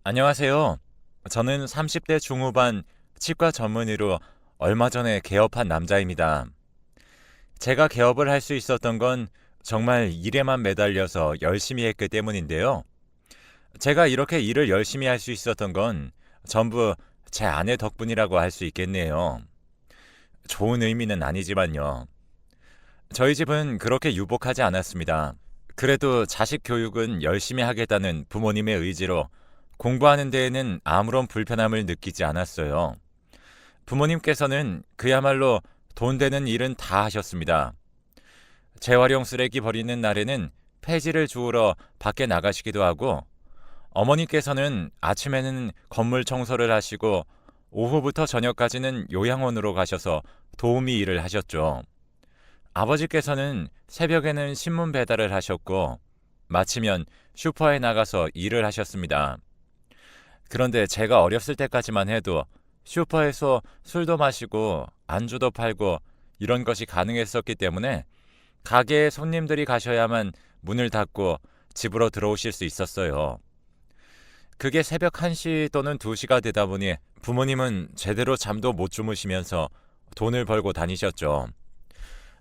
안녕하세요. 저는 30대 중후반 치과 전문의로 얼마 전에 개업한 남자입니다. 제가 개업을 할 수 있었던 건 정말 일에만 매달려서 열심히 했기 때문인데요. 제가 이렇게 일을 열심히 할 수 있었던 건 전부 제 아내 덕분이라고 할 수 있겠네요. 좋은 의미는 아니지만요. 저희 집은 그렇게 유복하지 않았습니다. 그래도 자식 교육은 열심히 하겠다는 부모님의 의지로 공부하는 데에는 아무런 불편함을 느끼지 않았어요. 부모님께서는 그야말로 돈 되는 일은 다 하셨습니다. 재활용 쓰레기 버리는 날에는 폐지를 주우러 밖에 나가시기도 하고, 어머니께서는 아침에는 건물 청소를 하시고 오후부터 저녁까지는 요양원으로 가셔서 도우미 일을 하셨죠. 아버지께서는 새벽에는 신문 배달을 하셨고 마치면 슈퍼에 나가서 일을 하셨습니다. 그런데 제가 어렸을 때까지만 해도 슈퍼에서 술도 마시고 안주도 팔고 이런 것이 가능했었기 때문에 가게에 손님들이 가셔야만 문을 닫고 집으로 들어오실 수 있었어요. 그게 새벽 1시 또는 2시가 되다 보니 부모님은 제대로 잠도 못 주무시면서 돈을 벌고 다니셨죠.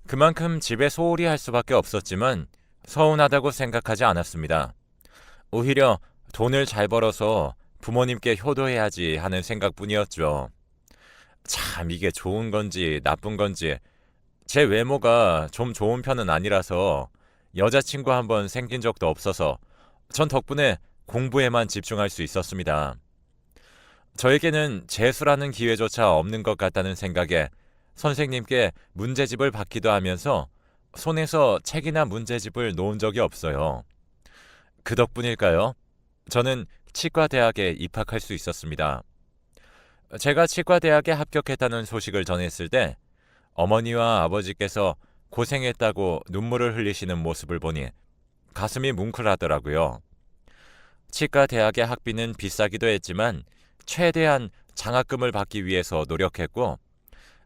그만큼 집에 소홀히 할 수밖에 없었지만 서운하다고 생각하지 않았습니다. 오히려 돈을 잘 벌어서 부모님께 효도해야지 하는 생각뿐이었죠. 참 이게 좋은 건지 나쁜 건지 제 외모가 좀 좋은 편은 아니라서 여자친구 한 번 생긴 적도 없어서 전 덕분에 공부에만 집중할 수 있었습니다. 저에게는 재수라는 기회조차 없는 것 같다는 생각에 선생님께 문제집을 받기도 하면서 손에서 책이나 문제집을 놓은 적이 없어요. 그 덕분일까요? 저는 치과대학에 입학할 수 있었습니다. 제가 치과대학에 합격했다는 소식을 전했을 때 어머니와 아버지께서 고생했다고 눈물을 흘리시는 모습을 보니 가슴이 뭉클하더라고요. 치과대학의 학비는 비싸기도 했지만 최대한 장학금을 받기 위해서 노력했고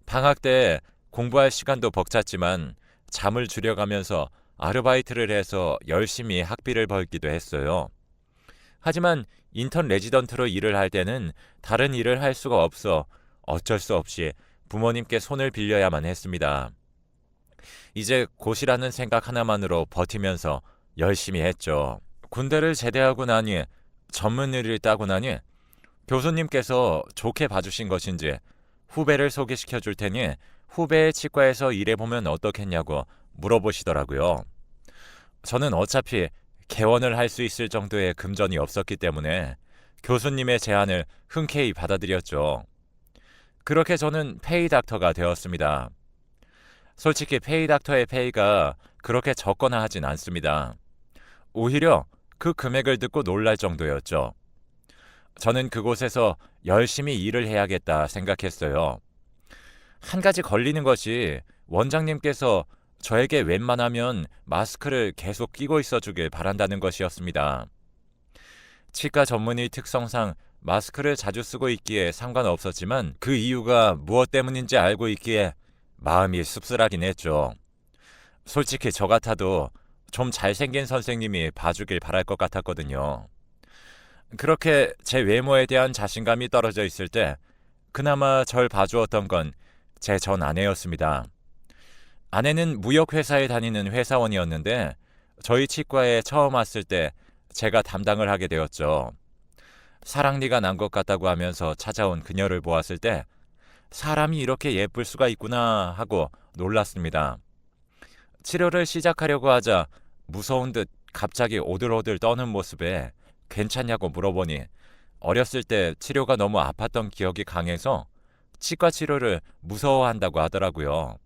방학 때 공부할 시간도 벅찼지만 잠을 줄여가면서 아르바이트를 해서 열심히 학비를 벌기도 했어요. 하지만 인턴 레지던트로 일을 할 때는 다른 일을 할 수가 없어 어쩔 수 없이 부모님께 손을 빌려야만 했습니다. 이제 곧이라는 생각 하나만으로 버티면서 열심히 했죠. 군대를 제대하고 나니 전문의를 따고 나니 교수님께서 좋게 봐주신 것인지 후배를 소개시켜 줄 테니 후배의 치과에서 일해보면 어떻겠냐고 물어보시더라고요. 저는 어차피 개원을 할 수 있을 정도의 금전이 없었기 때문에 교수님의 제안을 흔쾌히 받아들였죠. 그렇게 저는 페이닥터가 되었습니다. 솔직히 페이닥터의 페이가 그렇게 적거나 하진 않습니다. 오히려 그 금액을 듣고 놀랄 정도였죠. 저는 그곳에서 열심히 일을 해야겠다 생각했어요. 한 가지 걸리는 것이 원장님께서 저에게 웬만하면 마스크를 계속 끼고 있어 주길 바란다는 것이었습니다. 치과 전문의 특성상 마스크를 자주 쓰고 있기에 상관없었지만 그 이유가 무엇 때문인지 알고 있기에 마음이 씁쓸하긴 했죠. 솔직히 저 같아도 좀 잘생긴 선생님이 봐주길 바랄 것 같았거든요. 그렇게 제 외모에 대한 자신감이 떨어져 있을 때 그나마 절 봐주었던 건 제 전 아내였습니다. 아내는 무역회사에 다니는 회사원이었는데 저희 치과에 처음 왔을 때 제가 담당을 하게 되었죠. 사랑니가 난 것 같다고 하면서 찾아온 그녀를 보았을 때 사람이 이렇게 예쁠 수가 있구나 하고 놀랐습니다. 치료를 시작하려고 하자 무서운 듯 갑자기 오들오들 떠는 모습에 괜찮냐고 물어보니 어렸을 때 치료가 너무 아팠던 기억이 강해서 치과 치료를 무서워한다고 하더라고요.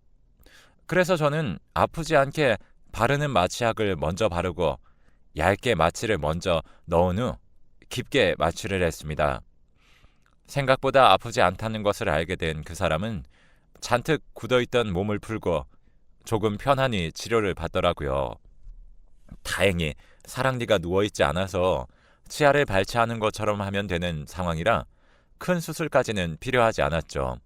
그래서 저는 아프지 않게 바르는 마취약을 먼저 바르고 얇게 마취를 먼저 넣은 후 깊게 마취를 했습니다. 생각보다 아프지 않다는 것을 알게 된 그 사람은 잔뜩 굳어있던 몸을 풀고 조금 편안히 치료를 받더라고요. 다행히 사랑니가 누워있지 않아서 치아를 발치하는 것처럼 하면 되는 상황이라 큰 수술까지는 필요하지 않았죠.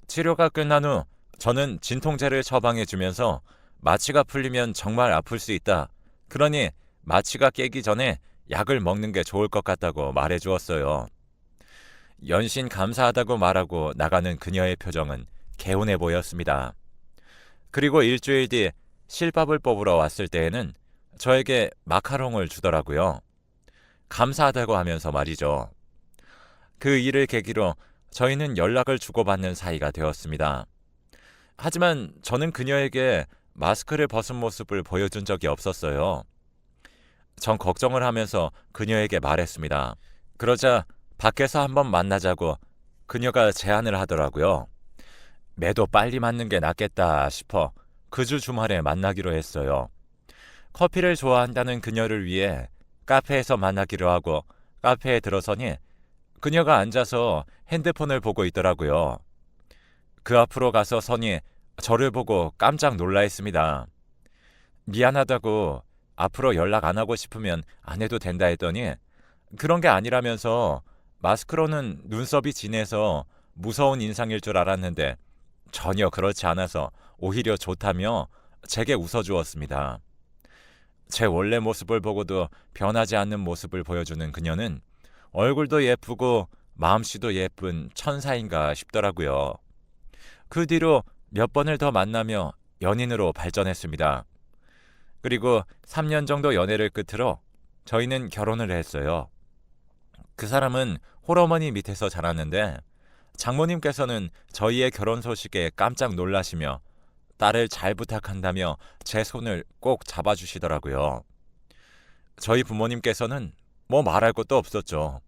치료가 끝난 후 저는 진통제를 처방해 주면서 마취가 풀리면 정말 아플 수 있다. 그러니 마취가 깨기 전에 약을 먹는 게 좋을 것 같다고 말해 주었어요. 연신 감사하다고 말하고 나가는 그녀의 표정은 개운해 보였습니다. 그리고 일주일 뒤 실밥을 뽑으러 왔을 때에는 저에게 마카롱을 주더라고요. 감사하다고 하면서 말이죠. 그 일을 계기로 저희는 연락을 주고받는 사이가 되었습니다. 하지만 저는 그녀에게 마스크를 벗은 모습을 보여준 적이 없었어요. 전 걱정을 하면서 그녀에게 말했습니다. 그러자 밖에서 한번 만나자고 그녀가 제안을 하더라고요. 매도 빨리 맞는 게 낫겠다 싶어 그 주 주말에 만나기로 했어요. 커피를 좋아한다는 그녀를 위해 카페에서 만나기로 하고 카페에 들어서니 그녀가 앉아서 핸드폰을 보고 있더라고요. 그 앞으로 가서 서니 저를 보고 깜짝 놀라 했습니다. 미안하다고 앞으로 연락 안 하고 싶으면 안 해도 된다 했더니 그런 게 아니라면서 마스크로는 눈썹이 진해서 무서운 인상일 줄 알았는데 전혀 그렇지 않아서 오히려 좋다며 제게 웃어주었습니다. 제 원래 모습을 보고도 변하지 않는 모습을 보여주는 그녀는 얼굴도 예쁘고 마음씨도 예쁜 천사인가 싶더라고요. 그 뒤로 몇 번을 더 만나며 연인으로 발전했습니다. 그리고 3년 정도 연애를 끝으로 저희는 결혼을 했어요. 그 사람은 홀어머니 밑에서 자랐는데 장모님께서는 저희의 결혼 소식에 깜짝 놀라시며 딸을 잘 부탁한다며 제 손을 꼭 잡아주시더라고요. 저희 부모님께서는 뭐 말할 것도 없었죠.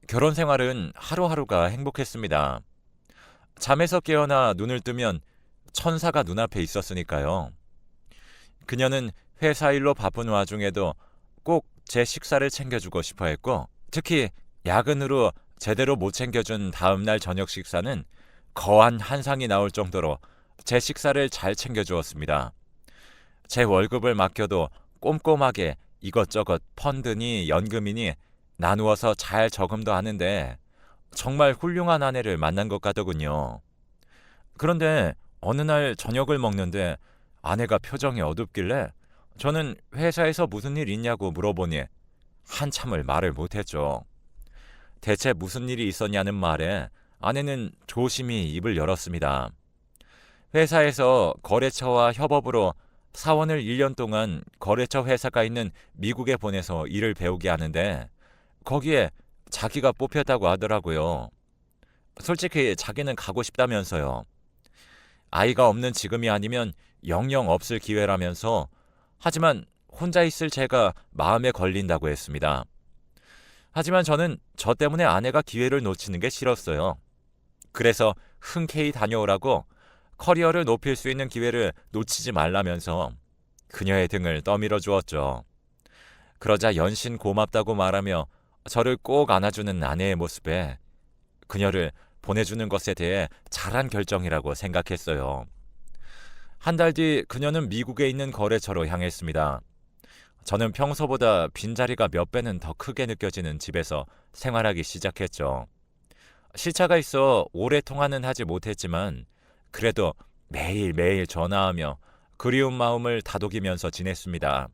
결혼 생활은 하루하루가 행복했습니다. 잠에서 깨어나 눈을 뜨면 천사가 눈앞에 있었으니까요. 그녀는 회사 일로 바쁜 와중에도 꼭 제 식사를 챙겨주고 싶어 했고, 특히 야근으로 제대로 못 챙겨준 다음날 저녁 식사는 거한 한상이 나올 정도로 제 식사를 잘 챙겨주었습니다. 제 월급을 맡겨도 꼼꼼하게 이것저것 펀드니 연금이니 나누어서 잘 저금도 하는데 정말 훌륭한 아내를 만난 것 같더군요. 그런데 어느 날 저녁을 먹는데 아내가 표정이 어둡길래 저는 회사에서 무슨 일 있냐고 물어보니 한참을 말을 못했죠. 대체 무슨 일이 있었냐는 말에 아내는 조심히 입을 열었습니다. 회사에서 거래처와 협업으로 사원을 1년 동안 거래처 회사가 있는 미국에 보내서 일을 배우게 하는데 거기에 자기가 뽑혔다고 하더라고요. 솔직히 자기는 가고 싶다면서요. 아이가 없는 지금이 아니면 영영 없을 기회라면서 하지만 혼자 있을 제가 마음에 걸린다고 했습니다. 하지만 저는 저 때문에 아내가 기회를 놓치는 게 싫었어요. 그래서 흔쾌히 다녀오라고 커리어를 높일 수 있는 기회를 놓치지 말라면서 그녀의 등을 떠밀어 주었죠. 그러자 연신 고맙다고 말하며 저를 꼭 안아주는 아내의 모습에 그녀를 보내주는 것에 대해 잘한 결정이라고 생각했어요. 한 달 뒤 그녀는 미국에 있는 거래처로 향했습니다. 저는 평소보다 빈자리가 몇 배는 더 크게 느껴지는 집에서 생활하기 시작했죠. 시차가 있어 오래 통화는 하지 못했지만 그래도 매일매일 전화하며 그리운 마음을 다독이면서 지냈습니다.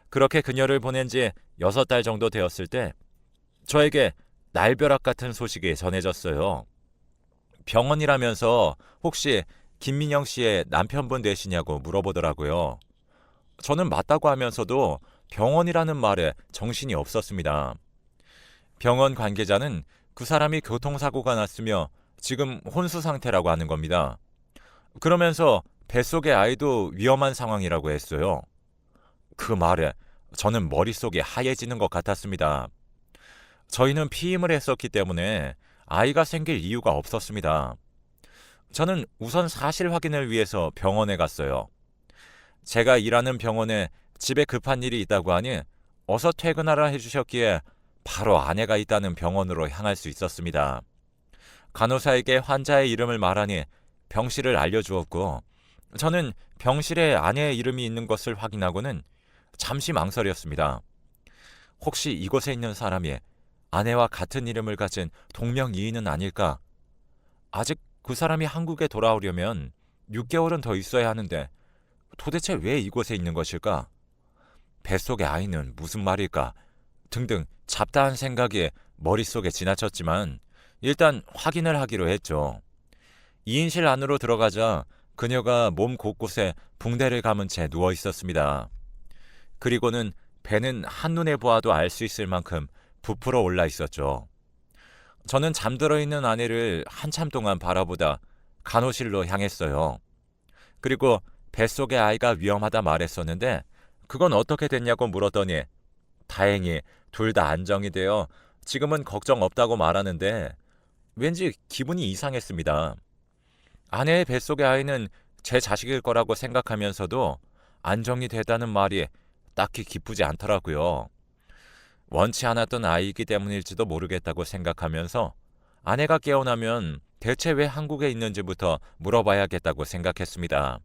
그렇게 그녀를 보낸 지 6달 정도 되었을 때 저에게 날벼락 같은 소식이 전해졌어요. 병원이라면서 혹시 김민영 씨의 남편분 되시냐고 물어보더라고요. 저는 맞다고 하면서도 병원이라는 말에 정신이 없었습니다. 병원 관계자는 그 사람이 교통사고가 났으며 지금 혼수 상태라고 하는 겁니다. 그러면서 뱃속의 아이도 위험한 상황이라고 했어요. 그 말에 저는 머릿속이 하얘지는 것 같았습니다. 저희는 피임을 했었기 때문에 아이가 생길 이유가 없었습니다. 저는 우선 사실 확인을 위해서 병원에 갔어요. 제가 일하는 병원에 집에 급한 일이 있다고 하니 어서 퇴근하라 해주셨기에 바로 아내가 있다는 병원으로 향할 수 있었습니다. 간호사에게 환자의 이름을 말하니 병실을 알려주었고 저는 병실에 아내의 이름이 있는 것을 확인하고는 잠시 망설였습니다. 혹시 이곳에 있는 사람이 아내와 같은 이름을 가진 동명이인은 아닐까? 아직 그 사람이 한국에 돌아오려면 6개월은 더 있어야 하는데 도대체 왜 이곳에 있는 것일까? 뱃속의 아이는 무슨 말일까? 등등 잡다한 생각이 머릿속에 지나쳤지만 일단 확인을 하기로 했죠. 2인실 안으로 들어가자 그녀가 몸 곳곳에 붕대를 감은 채 누워 있었습니다. 그리고는 배는 한눈에 보아도 알 수 있을 만큼 부풀어 올라 있었죠. 저는 잠들어 있는 아내를 한참 동안 바라보다 간호실로 향했어요. 그리고 뱃속의 아이가 위험하다 말했었는데 그건 어떻게 됐냐고 물었더니 다행히 둘 다 안정이 되어 지금은 걱정 없다고 말하는데 왠지 기분이 이상했습니다. 아내의 뱃속의 아이는 제 자식일 거라고 생각하면서도 안정이 되다는 말이 딱히 기쁘지 않더라고요. 원치 않았던 아이이기 때문일지도 모르겠다고 생각하면서 아내가 깨어나면 대체 왜 한국에 있는지부터 물어봐야겠다고 생각했습니다.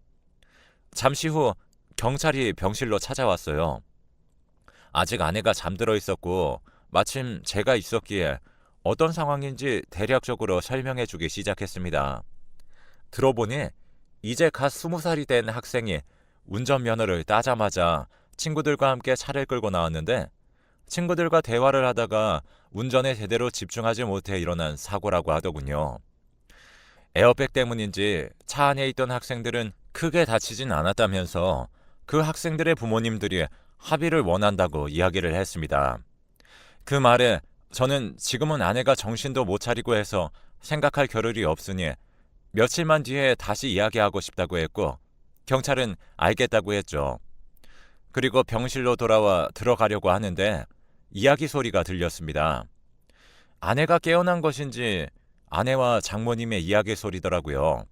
잠시 후 경찰이 병실로 찾아왔어요. 아직 아내가 잠들어 있었고 마침 제가 있었기에 어떤 상황인지 대략적으로 설명해 주기 시작했습니다. 들어보니 이제 갓 20살이 된 학생이 운전면허를 따자마자 친구들과 함께 차를 끌고 나왔는데 친구들과 대화를 하다가 운전에 제대로 집중하지 못해 일어난 사고라고 하더군요. 에어백 때문인지 차 안에 있던 학생들은 크게 다치진 않았다면서 그 학생들의 부모님들이 합의를 원한다고 이야기를 했습니다. 그 말에 저는 지금은 아내가 정신도 못 차리고 해서 생각할 겨를이 없으니 며칠만 뒤에 다시 이야기하고 싶다고 했고 경찰은 알겠다고 했죠. 그리고 병실로 돌아와 들어가려고 하는데 이야기 소리가 들렸습니다. 아내가 깨어난 것인지 아내와 장모님의 이야기 소리더라고요.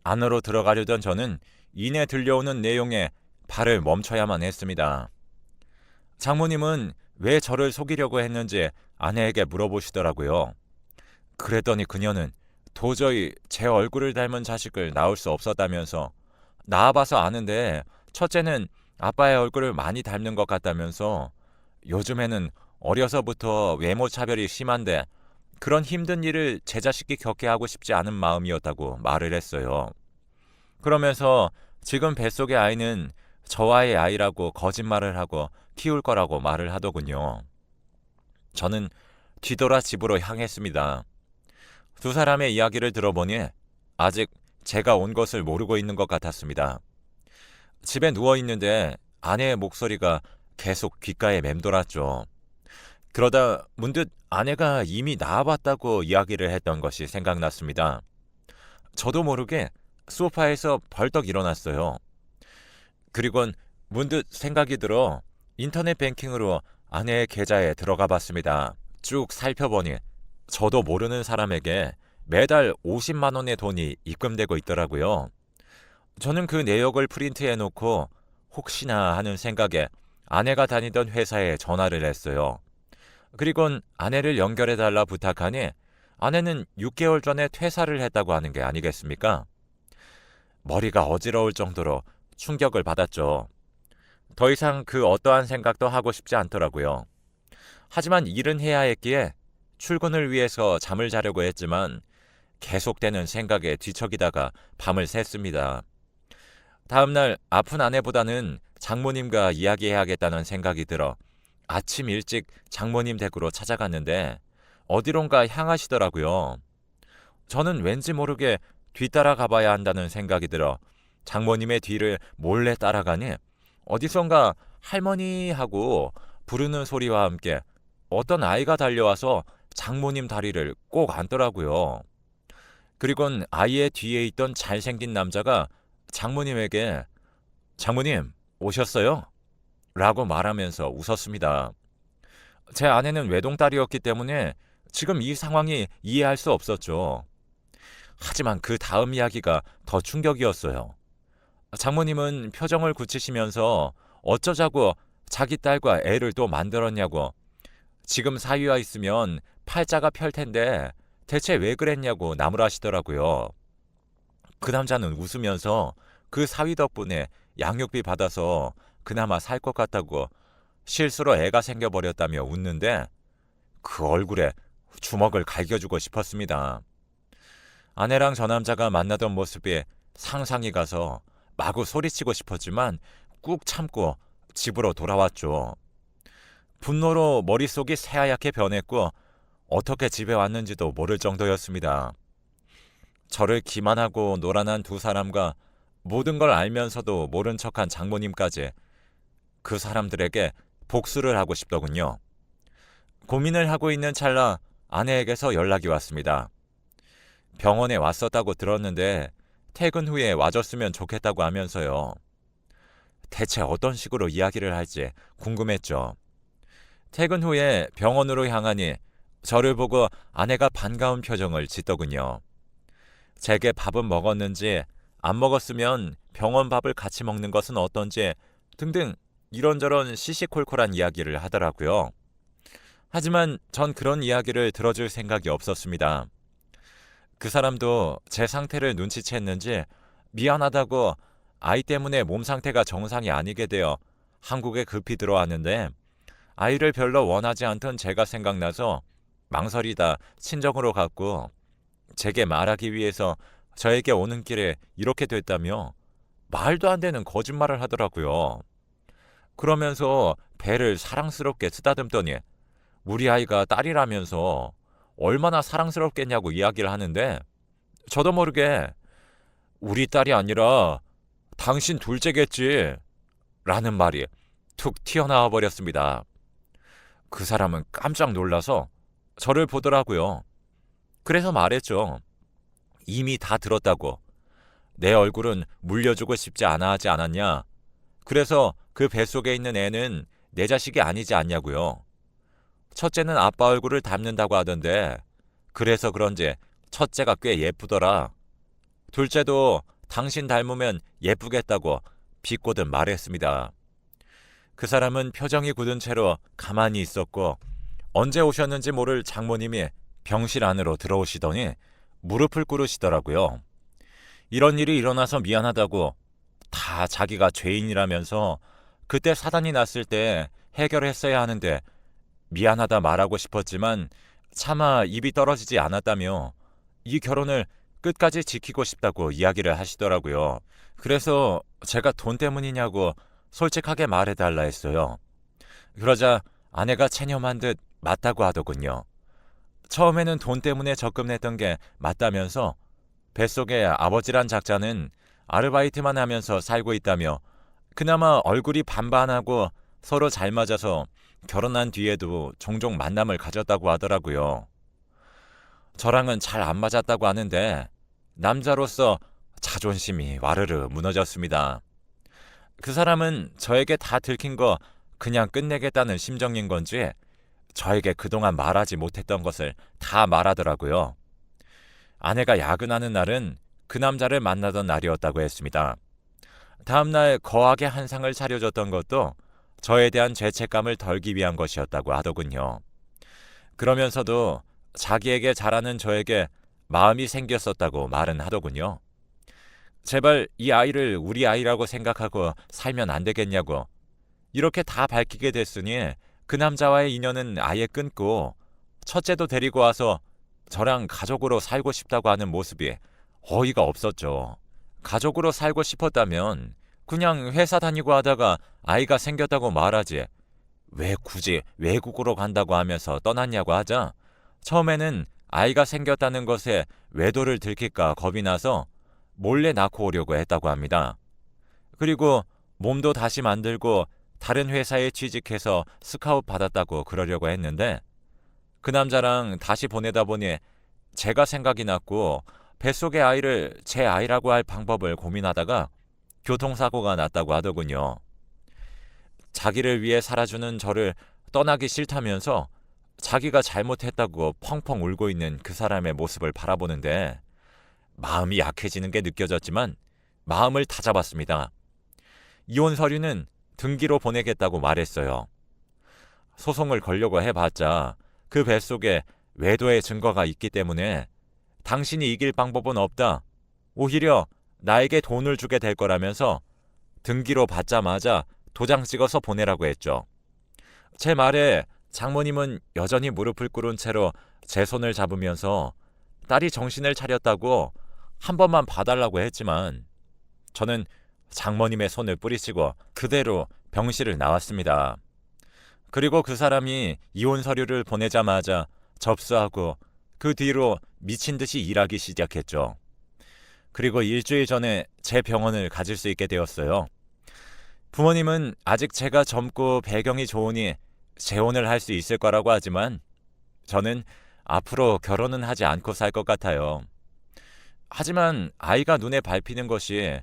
안으로 들어가려던 저는 이내 들려오는 내용에 발을 멈춰야만 했습니다. 장모님은 왜 저를 속이려고 했는지 아내에게 물어보시더라고요. 그랬더니 그녀는 도저히 제 얼굴을 닮은 자식을 낳을 수 없었다면서 낳아봐서 아는데 첫째는 아빠의 얼굴을 많이 닮는 것 같다면서 요즘에는 어려서부터 외모 차별이 심한데 그런 힘든 일을 제 자식이 겪게 하고 싶지 않은 마음이었다고 말을 했어요. 그러면서 지금 뱃속의 아이는 저와의 아이라고 거짓말을 하고 키울 거라고 말을 하더군요. 저는 뒤돌아 집으로 향했습니다. 두 사람의 이야기를 들어보니 아직 제가 온 것을 모르고 있는 것 같았습니다. 집에 누워 있는데 아내의 목소리가 계속 귓가에 맴돌았죠. 그러다 문득 아내가 이미 나아봤다고 이야기를 했던 것이 생각났습니다. 저도 모르게 소파에서 벌떡 일어났어요. 그리곤 문득 생각이 들어 인터넷 뱅킹으로 아내의 계좌에 들어가 봤습니다. 쭉 살펴보니 저도 모르는 사람에게 매달 50만 원의 돈이 입금되고 있더라고요. 저는 그 내역을 프린트해 놓고 혹시나 하는 생각에 아내가 다니던 회사에 전화를 했어요. 그리곤 아내를 연결해 달라 부탁하니 아내는 6개월 전에 퇴사를 했다고 하는 게 아니겠습니까? 머리가 어지러울 정도로 충격을 받았죠. 더 이상 그 어떠한 생각도 하고 싶지 않더라고요. 하지만 일은 해야 했기에 출근을 위해서 잠을 자려고 했지만 계속되는 생각에 뒤척이다가 밤을 샜습니다. 다음날 아픈 아내보다는 장모님과 이야기해야겠다는 생각이 들어 아침 일찍 장모님 댁으로 찾아갔는데 어디론가 향하시더라고요. 저는 왠지 모르게 뒤따라 가봐야 한다는 생각이 들어 장모님의 뒤를 몰래 따라가니 어디선가 할머니 하고 부르는 소리와 함께 어떤 아이가 달려와서 장모님 다리를 꼭 안더라고요. 그리곤 아이의 뒤에 있던 잘생긴 남자가 장모님에게 장모님 오셨어요? 라고 말하면서 웃었습니다. 제 아내는 외동딸이었기 때문에 지금 이 상황이 이해할 수 없었죠. 하지만 그 다음 이야기가 더 충격이었어요. 장모님은 표정을 굳히시면서 어쩌자고 자기 딸과 애를 또 만들었냐고 지금 사위와 있으면 팔자가 펼 텐데 대체 왜 그랬냐고 나무라시더라고요. 그 남자는 웃으면서 그 사위 덕분에 양육비 받아서 그나마 살 것 같다고 실수로 애가 생겨버렸다며 웃는데 그 얼굴에 주먹을 갈겨주고 싶었습니다. 아내랑 저 남자가 만나던 모습이 상상이 가서 마구 소리치고 싶었지만 꾹 참고 집으로 돌아왔죠. 분노로 머릿속이 새하얗게 변했고 어떻게 집에 왔는지도 모를 정도였습니다. 저를 기만하고 노란한 두 사람과 모든 걸 알면서도 모른 척한 장모님까지 그 사람들에게 복수를 하고 싶더군요. 고민을 하고 있는 찰나 아내에게서 연락이 왔습니다. 병원에 왔었다고 들었는데 퇴근 후에 와줬으면 좋겠다고 하면서요. 대체 어떤 식으로 이야기를 할지 궁금했죠. 퇴근 후에 병원으로 향하니 저를 보고 아내가 반가운 표정을 짓더군요. 제게 밥은 먹었는지 안 먹었으면 병원 밥을 같이 먹는 것은 어떤지 등등 이런저런 시시콜콜한 이야기를 하더라고요. 하지만 전 그런 이야기를 들어줄 생각이 없었습니다. 그 사람도 제 상태를 눈치챘는지 미안하다고 아이 때문에 몸 상태가 정상이 아니게 되어 한국에 급히 들어왔는데 아이를 별로 원하지 않던 제가 생각나서 망설이다 친정으로 갔고 제게 말하기 위해서 저에게 오는 길에 이렇게 됐다며 말도 안 되는 거짓말을 하더라고요. 그러면서 배를 사랑스럽게 쓰다듬더니 우리 아이가 딸이라면서 얼마나 사랑스럽겠냐고 이야기를 하는데 저도 모르게 우리 딸이 아니라 당신 둘째겠지 라는 말이 툭 튀어나와 버렸습니다. 그 사람은 깜짝 놀라서 저를 보더라고요. 그래서 말했죠. 이미 다 들었다고. 내 얼굴은 물려주고 싶지 않아 하지 않았냐. 그래서 그 뱃속에 있는 애는 내 자식이 아니지 않냐고요. 첫째는 아빠 얼굴을 닮는다고 하던데 그래서 그런지 첫째가 꽤 예쁘더라. 둘째도 당신 닮으면 예쁘겠다고 비꼬듯 말했습니다. 그 사람은 표정이 굳은 채로 가만히 있었고 언제 오셨는지 모를 장모님이 병실 안으로 들어오시더니 무릎을 꿇으시더라고요. 이런 일이 일어나서 미안하다고 다 자기가 죄인이라면서 그때 사단이 났을 때 해결했어야 하는데 미안하다 말하고 싶었지만 차마 입이 떨어지지 않았다며 이 결혼을 끝까지 지키고 싶다고 이야기를 하시더라고요. 그래서 제가 돈 때문이냐고 솔직하게 말해달라 했어요. 그러자 아내가 체념한 듯 맞다고 하더군요. 처음에는 돈 때문에 접근했던 게 맞다면서 뱃속에 아버지란 작자는 아르바이트만 하면서 살고 있다며 그나마 얼굴이 반반하고 서로 잘 맞아서 결혼한 뒤에도 종종 만남을 가졌다고 하더라고요. 저랑은 잘 안 맞았다고 하는데 남자로서 자존심이 와르르 무너졌습니다. 그 사람은 저에게 다 들킨 거 그냥 끝내겠다는 심정인 건지 저에게 그동안 말하지 못했던 것을 다 말하더라고요. 아내가 야근하는 날은 그 남자를 만나던 날이었다고 했습니다. 다음날 거하게 한상을 차려줬던 것도 저에 대한 죄책감을 덜기 위한 것이었다고 하더군요. 그러면서도 자기에게 잘하는 저에게 마음이 생겼었다고 말은 하더군요. 제발 이 아이를 우리 아이라고 생각하고 살면 안 되겠냐고. 이렇게 다 밝히게 됐으니 그 남자와의 인연은 아예 끊고 첫째도 데리고 와서 저랑 가족으로 살고 싶다고 하는 모습이 어이가 없었죠. 가족으로 살고 싶었다면 그냥 회사 다니고 하다가 아이가 생겼다고 말하지. 왜 굳이 외국으로 간다고 하면서 떠났냐고 하자 처음에는 아이가 생겼다는 것에 외도를 들킬까 겁이 나서 몰래 낳고 오려고 했다고 합니다. 그리고 몸도 다시 만들고 다른 회사에 취직해서 스카웃 받았다고 그러려고 했는데 그 남자랑 다시 보내다 보니 제가 생각이 났고 뱃속의 아이를 제 아이라고 할 방법을 고민하다가 교통사고가 났다고 하더군요. 자기를 위해 살아주는 저를 떠나기 싫다면서 자기가 잘못했다고 펑펑 울고 있는 그 사람의 모습을 바라보는데 마음이 약해지는 게 느껴졌지만 마음을 다잡았습니다. 이혼 서류는 등기로 보내겠다고 말했어요. 소송을 걸려고 해봤자 그 뱃속에 외도의 증거가 있기 때문에 당신이 이길 방법은 없다. 오히려 나에게 돈을 주게 될 거라면서 등기로 받자마자 도장 찍어서 보내라고 했죠. 제 말에 장모님은 여전히 무릎을 꿇은 채로 제 손을 잡으면서 딸이 정신을 차렸다고 한 번만 봐달라고 했지만 저는 장모님의 손을 뿌리치고 그대로 병실을 나왔습니다. 그리고 그 사람이 이혼 서류를 보내자마자 접수하고 그 뒤로 미친 듯이 일하기 시작했죠. 그리고 일주일 전에 제 병원을 가질 수 있게 되었어요. 부모님은 아직 제가 젊고 배경이 좋으니 재혼을 할 수 있을 거라고 하지만 저는 앞으로 결혼은 하지 않고 살 것 같아요. 하지만 아이가 눈에 밟히는 것이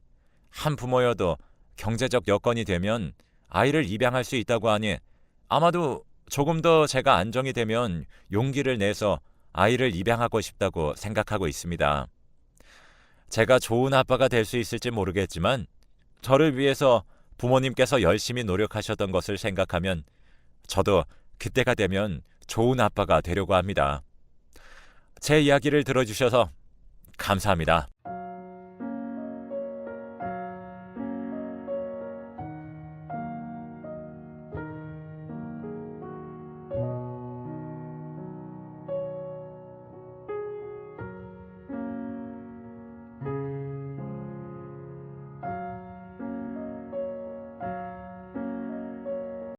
한 부모여도 경제적 여건이 되면 아이를 입양할 수 있다고 하니 아마도 조금 더 제가 안정이 되면 용기를 내서 아이를 입양하고 싶다고 생각하고 있습니다. 제가 좋은 아빠가 될 수 있을지 모르겠지만 저를 위해서 부모님께서 열심히 노력하셨던 것을 생각하면 저도 그때가 되면 좋은 아빠가 되려고 합니다. 제 이야기를 들어주셔서 감사합니다.